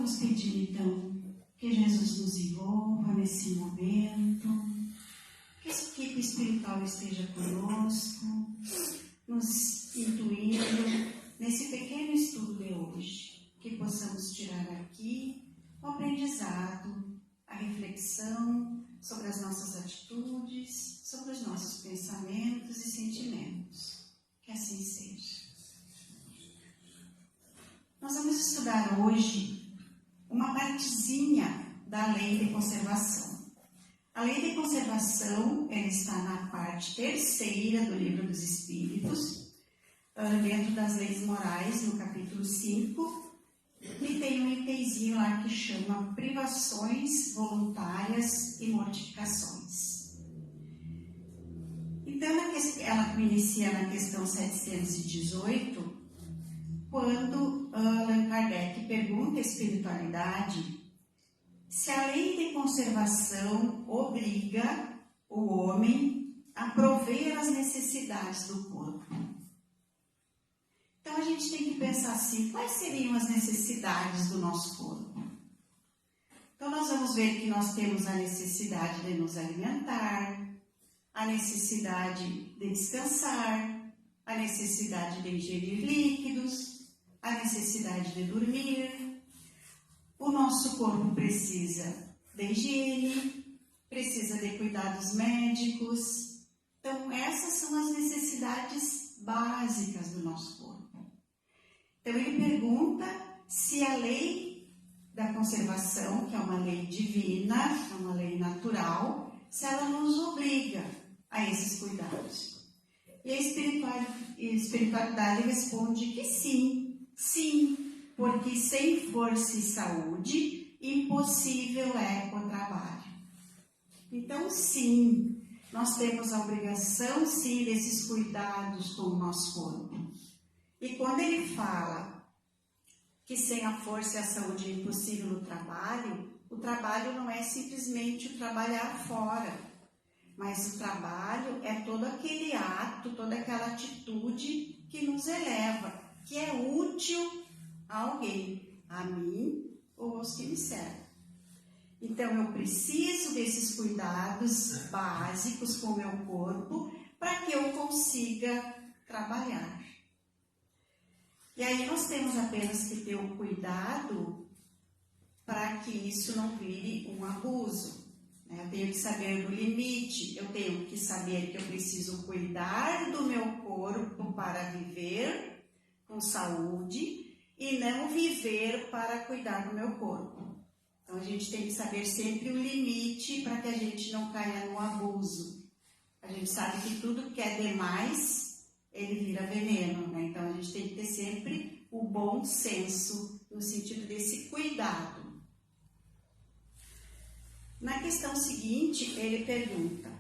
vamos pedir, então, que Jesus nos envolva nesse momento, que a equipe espiritual esteja conosco, nos intuindo nesse pequeno estudo de hoje, que possamos tirar aqui o aprendizado, a reflexão sobre as nossas atitudes, sobre os nossos pensamentos e sentimentos. Que assim seja. Nós vamos estudar hoje uma partezinha da Lei de Conservação. A Lei de Conservação, ela está na parte terceira do Livro dos Espíritos, dentro das Leis Morais, no capítulo 5, e tem um itemzinho lá que chama Privações Voluntárias e Mortificações. Então, ela inicia na questão 718, quando Allan Kardec pergunta à espiritualidade se a lei de conservação obriga o homem a prover as necessidades do corpo. Então a gente tem que pensar assim, quais seriam as necessidades do nosso corpo? Então nós vamos ver que nós temos a necessidade de nos alimentar, a necessidade de descansar, a necessidade de ingerir líquidos, a necessidade de dormir. O nosso corpo precisa de higiene, precisa de cuidados médicos. Então, essas são as necessidades básicas do nosso corpo. Então, ele pergunta se a lei da conservação, que é uma lei divina, é uma lei natural, se ela nos obriga a esses cuidados. E a espiritualidade responde que sim, porque sem força e saúde, impossível é o trabalho. Então, sim, nós temos a obrigação, sim, desses cuidados com o nosso corpo. E quando ele fala que sem a força e a saúde é impossível no trabalho, o trabalho não é simplesmente o trabalhar fora, mas o trabalho é todo aquele ato, toda aquela atitude que nos eleva, que é útil a alguém, a mim ou aos que me servem. Então, eu preciso desses cuidados básicos com o meu corpo para que eu consiga trabalhar. E aí nós temos apenas que ter o cuidado para que isso não vire um abuso. Eu tenho que saber do limite, eu tenho que saber que eu preciso cuidar do meu corpo para viver com saúde e não viver para cuidar do meu corpo. Então, a gente tem que saber sempre o limite para que a gente não caia no abuso. A gente sabe que tudo que é demais, ele vira veneno, né? Então, a gente tem que ter sempre o bom senso no sentido desse cuidado. Na questão seguinte, ele pergunta: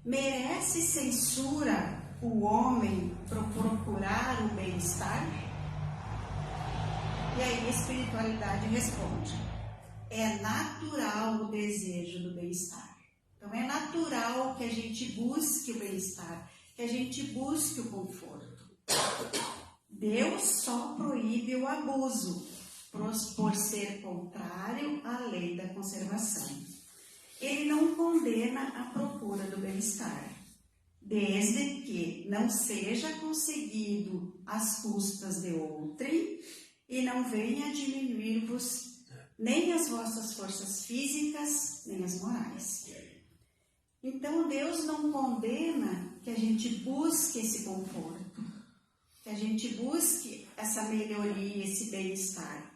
merece censura o homem por procurar o bem-estar? E aí a espiritualidade responde: é natural o desejo do bem-estar. Então é natural que a gente busque o bem-estar, que a gente busque o conforto. Deus só proíbe o abuso, por ser contrário à lei da conservação. Ele não condena a procura do bem-estar, desde que não seja conseguido às custas de outrem e não venha diminuir-vos nem as vossas forças físicas, nem as morais. Então, Deus não condena que a gente busque esse conforto, que a gente busque essa melhoria, esse bem-estar.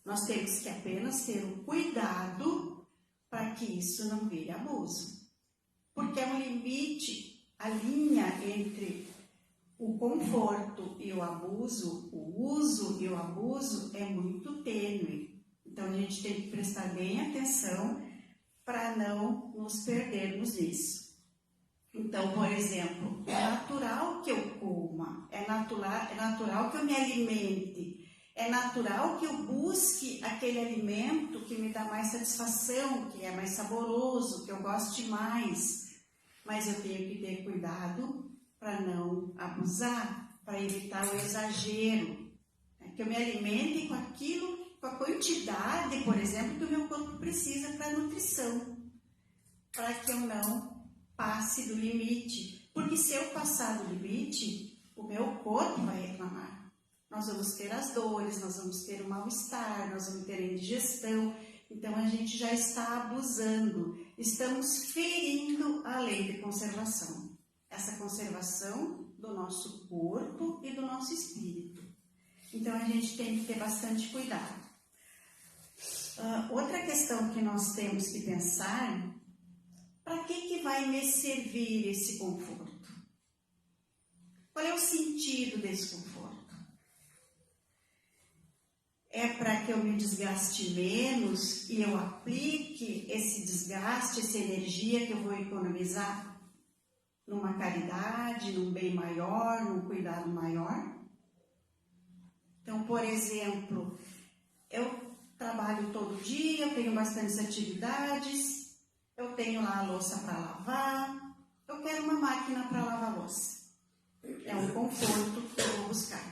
Nós temos que apenas ter o cuidado para que isso não vire abuso. Porque é um limite, a linha entre o conforto e o abuso, o uso e o abuso é muito tênue. Então, a gente tem que prestar bem atenção para não nos perdermos nisso. Então, por exemplo, é natural que eu coma, é natural que eu me alimente, é natural que eu busque aquele alimento que me dá mais satisfação, que é mais saboroso, que eu goste mais. Mas eu tenho que ter cuidado para não abusar, para evitar o exagero. Que eu me alimente com aquilo com a quantidade, por exemplo, que o meu corpo precisa para nutrição, para que eu não passe do limite. Porque se eu passar do limite, o meu corpo vai reclamar. Nós vamos ter as dores, nós vamos ter o mal-estar, nós vamos ter a indigestão. Então, a gente já está abusando, estamos ferindo a lei de conservação. Essa conservação do nosso corpo e do nosso espírito. Então, a gente tem que ter bastante cuidado. Outra questão que nós temos que pensar, para que vai me servir esse conforto? Qual é o sentido desse conforto? É para que eu me desgaste menos e eu aplique esse desgaste, essa energia que eu vou economizar numa caridade, num bem maior, num cuidado maior? Então, por exemplo, eu trabalho todo dia, eu tenho bastantes atividades, eu tenho lá a louça para lavar, eu quero uma máquina para lavar louça. É um conforto que eu vou buscar.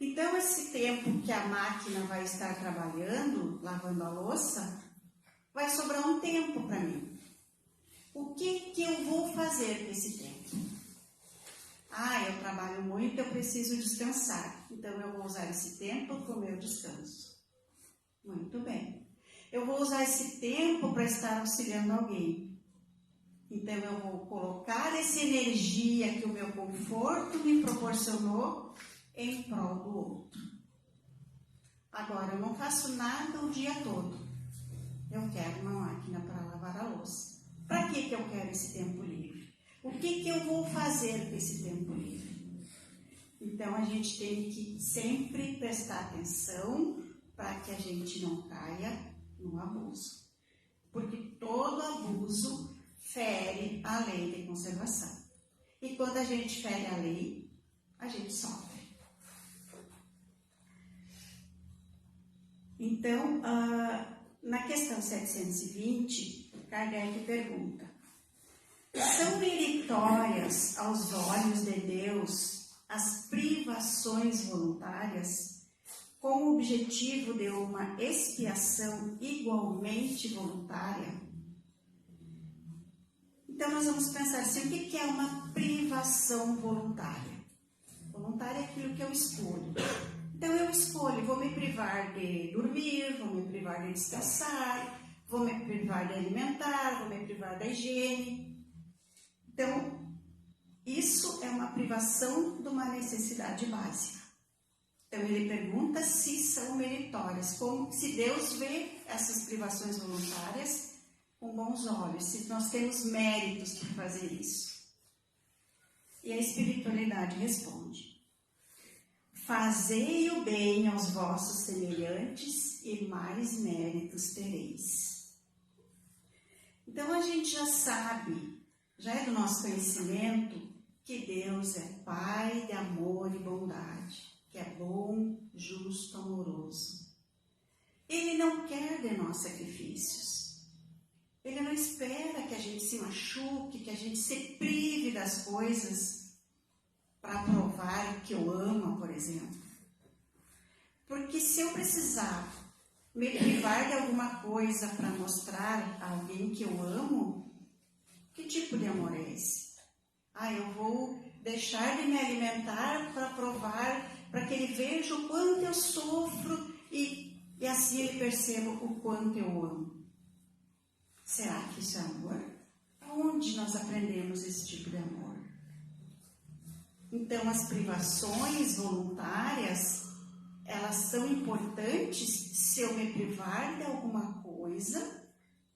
Então, esse tempo que a máquina vai estar trabalhando, lavando a louça, vai sobrar um tempo para mim. O que eu vou fazer com esse tempo? Eu trabalho muito, eu preciso descansar. Então, eu vou usar esse tempo para o meu descanso. Muito bem. Eu vou usar esse tempo para estar auxiliando alguém. Então, eu vou colocar essa energia que o meu conforto me proporcionou em prol do outro. Agora, eu não faço nada o dia todo. Eu quero uma máquina para lavar a louça. Para que eu quero esse tempo livre? O que eu vou fazer com esse tempo livre? Então, a gente tem que sempre prestar atenção para que a gente não caia no abuso. Porque todo abuso fere a lei de conservação. E quando a gente fere a lei, a gente sofre. Então, na questão 720, Kardec pergunta: são meritórias aos olhos de Deus as privações voluntárias com o objetivo de uma expiação igualmente voluntária? Então, nós vamos pensar assim, o que é uma privação voluntária? Voluntária é aquilo que eu escolho. Então, eu escolho, vou me privar de dormir, vou me privar de descansar, vou me privar de alimentar, vou me privar da higiene. Então, isso é uma privação de uma necessidade básica. Então, ele pergunta se são meritórias, como se Deus vê essas privações voluntárias com bons olhos, se nós temos méritos para fazer isso. E a espiritualidade responde: fazei o bem aos vossos semelhantes e mais méritos tereis. Então, a gente já sabe, já é do nosso conhecimento, que Deus é Pai de amor e bondade, que é bom, justo, amoroso. Ele não quer de nós sacrifícios. Ele não espera que a gente se machuque, que a gente se prive das coisas para provar que eu amo, por exemplo. Porque se eu precisar me privar de alguma coisa para mostrar a alguém que eu amo, que tipo de amor é esse? Eu vou deixar de me alimentar para provar, para que ele veja o quanto eu sofro e assim ele perceba o quanto eu amo. Será que isso é amor? Onde nós aprendemos esse tipo de amor? Então, as privações voluntárias, elas são importantes se eu me privar de alguma coisa,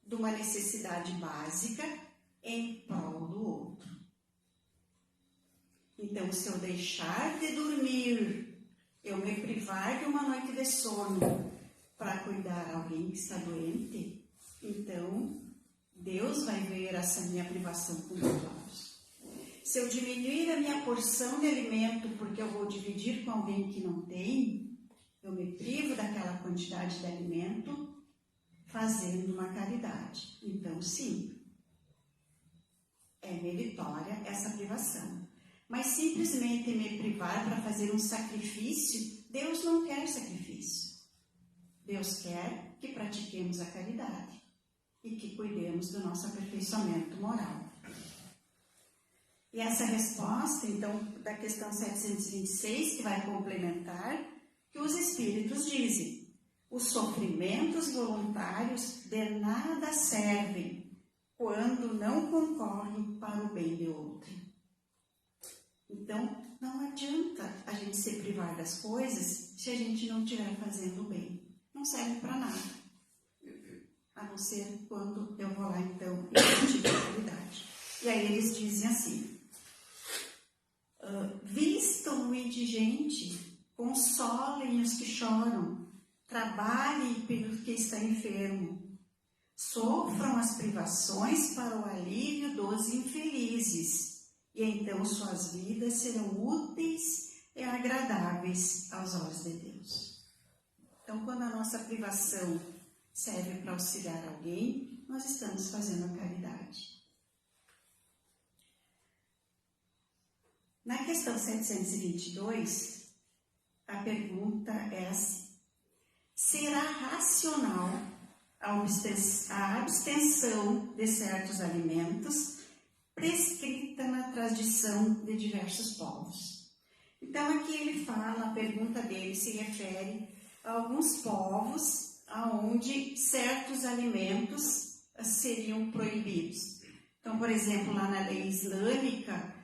de uma necessidade básica, em prol do outro. Então, se eu deixar de dormir, eu me privar de uma noite de sono para cuidar de alguém que está doente, então Deus vai ver essa minha privação com meus olhos. Se eu diminuir a minha porção de alimento porque eu vou dividir com alguém que não tem, eu me privo daquela quantidade de alimento fazendo uma caridade. Então, sim, é meritória essa privação. mas simplesmente me privar para fazer um sacrifício, Deus não quer sacrifício. Deus quer que pratiquemos a caridade e que cuidemos do nosso aperfeiçoamento moral. E essa resposta, então, da questão 726, que vai complementar, que os Espíritos dizem: os sofrimentos voluntários de nada servem quando não concorrem para o bem de outro. Então, não adianta a gente se privar das coisas se a gente não estiver fazendo o bem. Não serve para nada. A não ser quando eu vou lá, então, e pratico a caridade. E aí eles dizem assim: vistam o indigente, consolem os que choram, trabalhem pelo que está enfermo, sofram as privações para o alívio dos infelizes, e então suas vidas serão úteis e agradáveis aos olhos de Deus. Então, quando a nossa privação serve para auxiliar alguém, nós estamos fazendo a caridade. Na questão 722, a pergunta é assim: será racional a abstenção de certos alimentos prescrita na tradição de diversos povos? Então, aqui ele fala, a pergunta dele se refere a alguns povos onde certos alimentos seriam proibidos. Então, por exemplo, lá na lei islâmica,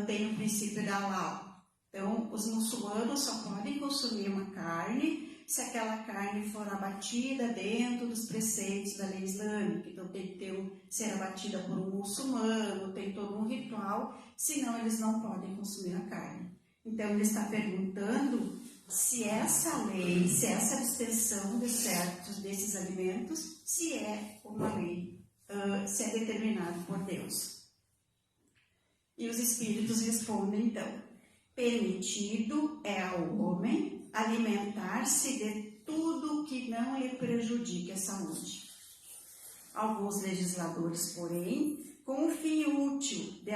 tem o princípio da halal. Então, os muçulmanos só podem consumir uma carne se aquela carne for abatida dentro dos preceitos da lei islâmica. Então, tem que ser abatida por um muçulmano, tem todo um ritual, senão eles não podem consumir a carne. Então, ele está perguntando se essa lei, se essa abstenção de certos desses alimentos, se é uma lei, se é determinado por Deus. E os Espíritos respondem, então: permitido é ao homem alimentar-se de tudo que não lhe prejudique a saúde. Alguns legisladores, porém, com o fim útil de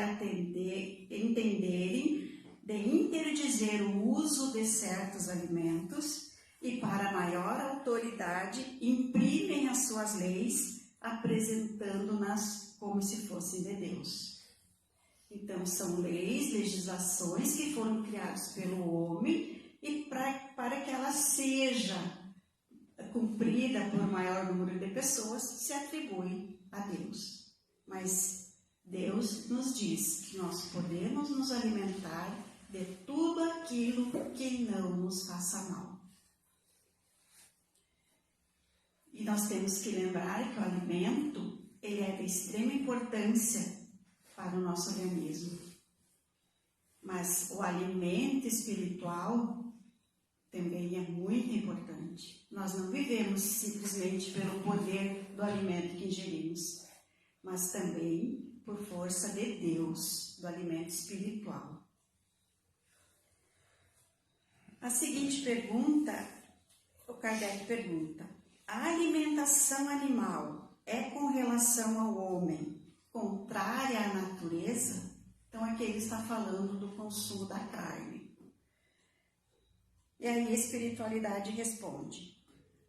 entenderem, de interdizer o uso de certos alimentos e, para maior autoridade, imprimem as suas leis, apresentando-nas como se fossem de Deus. Então, são leis, legislações que foram criadas pelo homem e para que ela seja cumprida por maior número de pessoas, se atribui a Deus. Mas Deus nos diz que nós podemos nos alimentar de tudo aquilo que não nos faça mal. E nós temos que lembrar que o alimento, ele é de extrema importância para o nosso organismo. Mas o alimento espiritual também é muito importante. Nós não vivemos simplesmente pelo poder do alimento que ingerimos, mas também por força de Deus, do alimento espiritual. A seguinte pergunta, o Kardec pergunta: a alimentação animal é com relação ao homem contrária à natureza? Então aqui ele está falando do consumo da carne. E aí a espiritualidade responde: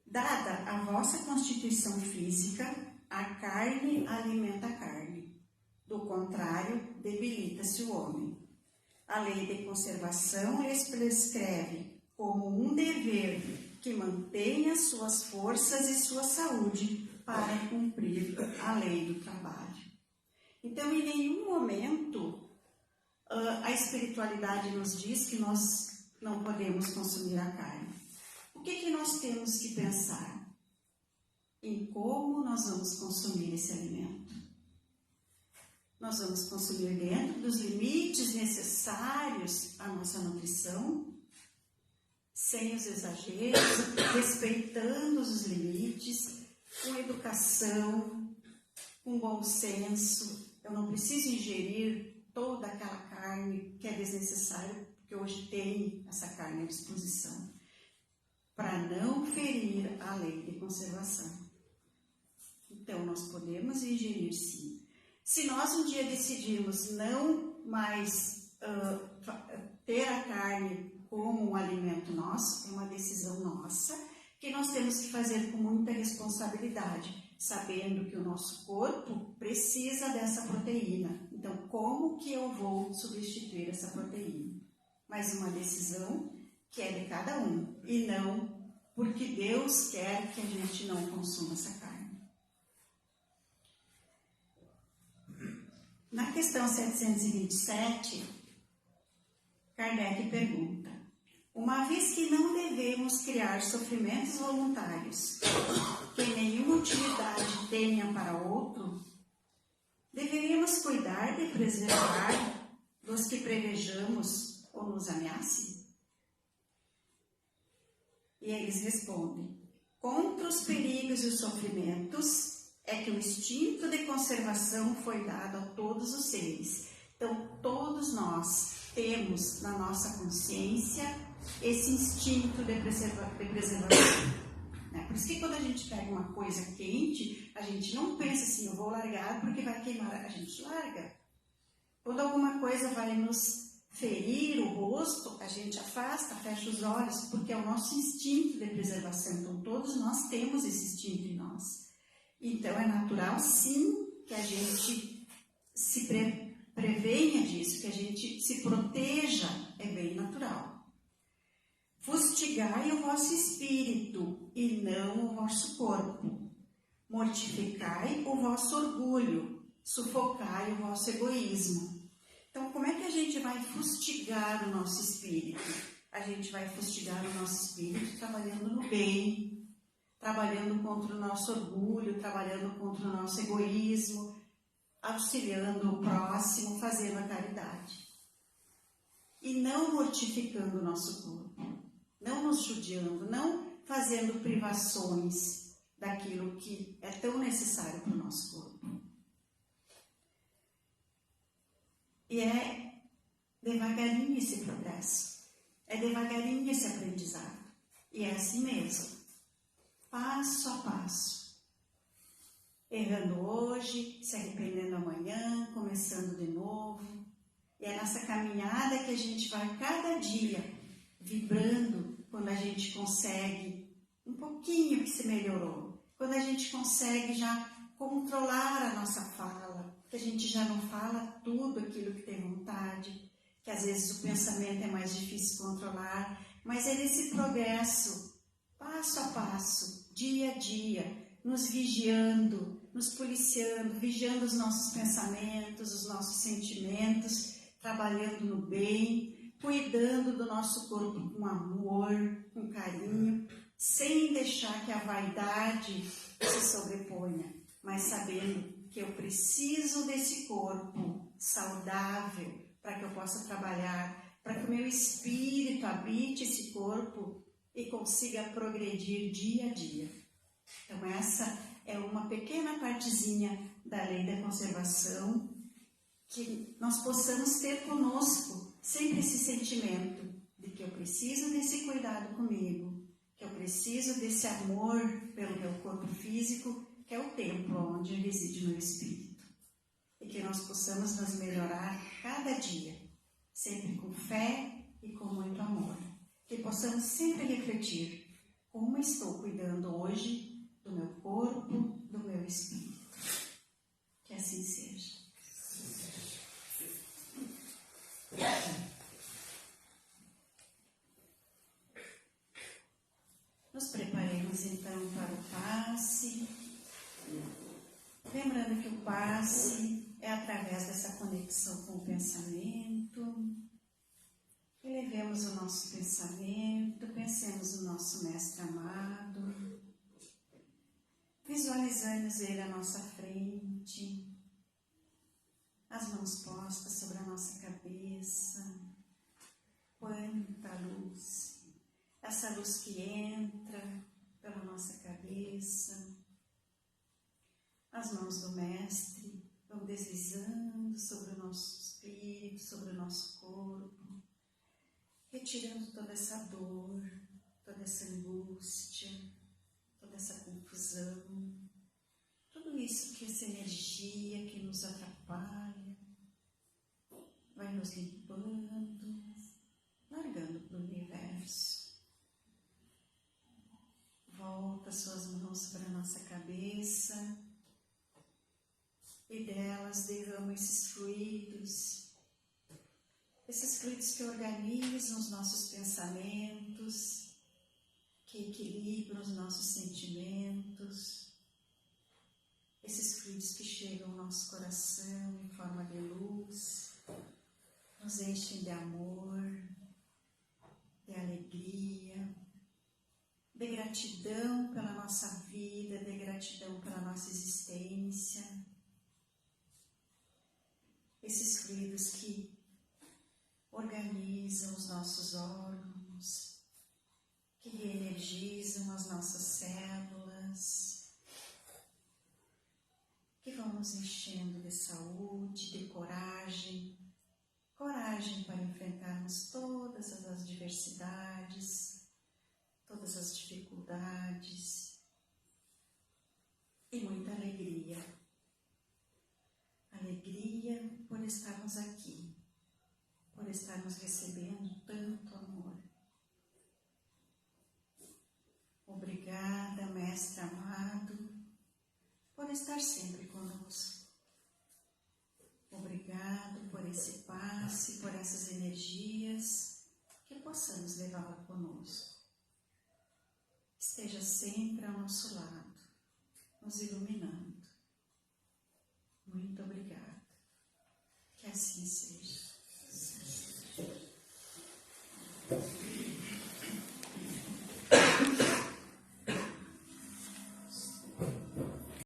dada a vossa constituição física, a carne alimenta a carne. Do contrário, debilita-se o homem. A lei de conservação lhes prescreve como um dever que mantenha suas forças e sua saúde para cumprir a lei do trabalho. Então, em nenhum momento a espiritualidade nos diz que nós não podemos consumir a carne. O que nós temos que pensar? Em como nós vamos consumir esse alimento. Nós vamos consumir dentro dos limites necessários à nossa nutrição, sem os exageros, respeitando os limites, com educação, com bom senso. Eu não preciso ingerir toda aquela carne que é desnecessária, porque hoje tem essa carne à disposição, para não ferir a lei de conservação. Então, nós podemos ingerir sim. Se nós um dia decidirmos não mais ter a carne como um alimento nosso, é uma decisão nossa, que nós temos que fazer com muita responsabilidade, sabendo que o nosso corpo precisa dessa proteína. Então, como que eu vou substituir essa proteína? Mas uma decisão que é de cada um, e não porque Deus quer que a gente não consuma essa carne. Na questão 727, Kardec pergunta: uma vez que não devemos criar sofrimentos voluntários que nenhuma utilidade tenha para outro, deveríamos cuidar de preservar dos que prevejamos ou nos ameacem? E eles respondem: contra os perigos e os sofrimentos é que o instinto de conservação foi dado a todos os seres. Então, todos nós temos na nossa consciência esse instinto de preservação. Por isso que quando a gente pega uma coisa quente, a gente não pensa assim, eu vou largar porque vai queimar, a gente larga. Quando alguma coisa vai nos ferir o rosto, a gente afasta, fecha os olhos, porque é o nosso instinto de preservação. Então, todos nós temos esse instinto em nós. Então, é natural, sim, que a gente se prevenha disso, que a gente se proteja, é bem natural. Fustigai o vosso espírito e não o vosso corpo. Mortificai o vosso orgulho, sufocai o vosso egoísmo. Então, como é que a gente vai fustigar o nosso espírito? A gente vai fustigar o nosso espírito trabalhando no bem, trabalhando contra o nosso orgulho, trabalhando contra o nosso egoísmo, auxiliando o próximo, fazendo a caridade. E não mortificando o nosso corpo, não nos judiando, não fazendo privações daquilo que é tão necessário para o nosso corpo. E é devagarinho esse progresso, é devagarinho esse aprendizado. E é assim mesmo, passo a passo. Errando hoje, se arrependendo amanhã, começando de novo. E é nessa caminhada que a gente vai cada dia vibrando quando a gente consegue um pouquinho que se melhorou. Quando a gente consegue já controlar a nossa fala, que a gente já não fala tudo aquilo que tem vontade, que às vezes o pensamento é mais difícil controlar, mas é nesse progresso, passo a passo, dia a dia, nos vigiando, nos policiando, vigiando os nossos pensamentos, os nossos sentimentos, trabalhando no bem, cuidando do nosso corpo com amor, com carinho, sem deixar que a vaidade se sobreponha, mas sabendo que eu preciso desse corpo saudável para que eu possa trabalhar, para que o meu espírito habite esse corpo e consiga progredir dia a dia. Então essa é uma pequena partezinha da lei da conservação, que nós possamos ter conosco sempre esse sentimento de que eu preciso desse cuidado comigo, que eu preciso desse amor pelo meu corpo físico, que é o templo onde reside o meu espírito. E que nós possamos nos melhorar cada dia, sempre com fé e com muito amor. Que possamos sempre refletir como estou cuidando hoje do meu corpo, do meu espírito. Que assim seja. Nos preparemos então para o passe, lembrando que o passe é através dessa conexão com o pensamento. Elevemos o nosso pensamento, pensemos no nosso Mestre amado, visualizamos ele à nossa frente, as mãos postas sobre a nossa cabeça. Quanta luz! Essa luz que entra pela nossa cabeça, as mãos do Mestre vão deslizando sobre o nosso espírito, sobre o nosso corpo, retirando toda essa dor, toda essa angústia, toda essa confusão, tudo isso que essa energia que nos atrapalha. vai nos limpando, largando para o universo. Volta suas mãos para a nossa cabeça e delas derrama esses fluidos que organizam os nossos pensamentos, que equilibram os nossos sentimentos, esses fluidos que chegam ao nosso coração em forma de luz, nos enchem de amor, de alegria, de gratidão pela nossa vida, de gratidão pela nossa existência. Esses fluidos que organizam os nossos órgãos, que reenergizam as nossas células, que vão nos enchendo de saúde, de coragem para enfrentarmos todas as adversidades, todas as dificuldades e muita alegria. Alegria por estarmos aqui, por estarmos recebendo tanto amor. Obrigada, Mestre amado, por estar sempre conosco. Obrigado por esse passe, por essas energias, que possamos levá-la conosco. Esteja sempre ao nosso lado, nos iluminando. Muito obrigada. Que assim seja.